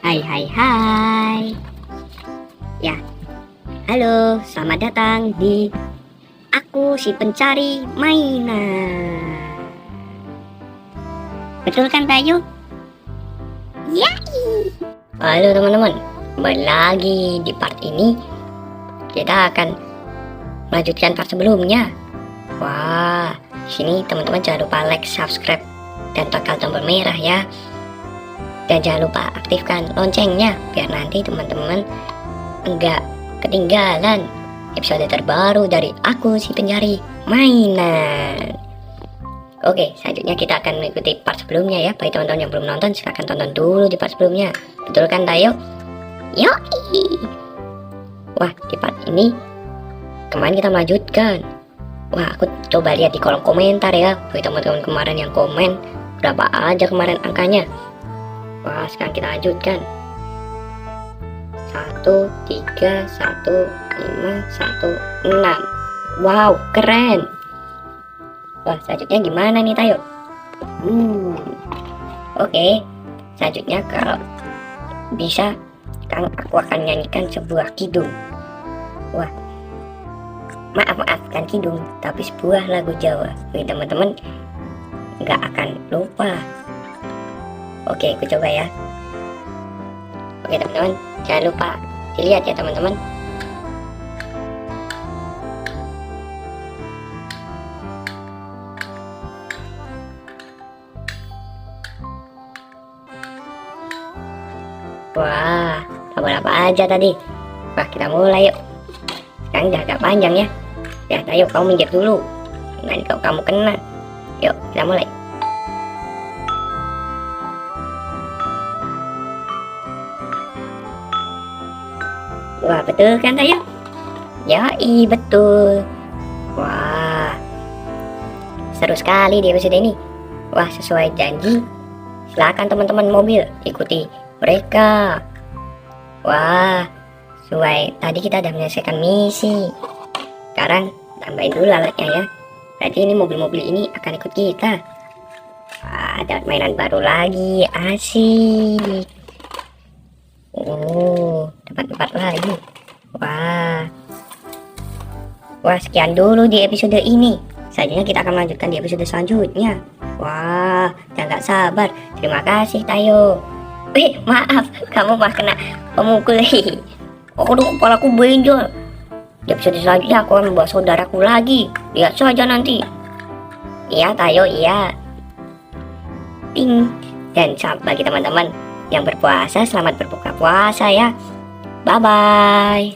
Hai hai hai. Ya, halo, selamat datang di Aku si Pencari Mainan. Betul kan Tayo? Ya. Halo teman-teman, kembali lagi di part ini. Kita akan melanjutkan part sebelumnya. Wah, sini teman-teman jangan lupa like, subscribe, dan tekan tombol merah ya. Dan jangan lupa aktifkan loncengnya biar nanti teman-teman enggak ketinggalan episode terbaru dari Aku si Pencari Mainan. Oke, selanjutnya kita akan mengikuti part sebelumnya ya. Bagi teman-teman yang belum nonton, silahkan tonton dulu di part sebelumnya. Betul kan Tayo? Yoi. Wah, di part ini kemarin kita melanjutkan. Wah, aku coba lihat di kolom komentar ya. Bagi teman-teman kemarin yang komen, berapa aja kemarin angkanya. Wah, sekarang kita lanjutkan. 1, 3, 1, 5, 1, 6. Wow, keren. Wah, selanjutnya gimana nih Tayo? Oke, selanjutnya kalau bisa aku akan nyanyikan sebuah kidung. Wah, maafkan kidung, tapi sebuah lagu Jawa. Bagi teman-teman nggak akan lupa. Oke, aku coba ya. Oke teman-teman, jangan lupa dilihat ya teman-teman. Wah, kabar apa aja tadi? Wah, kita mulai yuk. Sekarang udah agak panjang ya. Ya, ayo kamu minggir dulu. Nanti kalau kamu kena. Yuk, kita mulai. Wah, betul kan Tayo? Yoi, betul. Wah, seru sekali di episode ini. Wah, sesuai janji, silakan teman-teman mobil ikuti mereka. Wah, sesuai tadi kita udah menyelesaikan misi. Sekarang tambahin dulu alatnya ya. Berarti ini mobil-mobil ini akan ikut kita. Wah, ada mainan baru lagi, asik. Oh, tempat-tempat lagi. Wah, sekian dulu di episode ini. Selanjutnya kita akan melanjutkan di episode selanjutnya. Wah, udah gak sabar. Terima kasih Tayo. Maaf, kamu mah kena pemukul. Aduh, kepalaku benjol. Di episode selanjutnya aku akan membawa saudaraku lagi. Lihat saja nanti. Iya Tayo, iya. Ting. Dan bagi teman-teman yang berpuasa, selamat berbuka puasa ya. Bye-bye.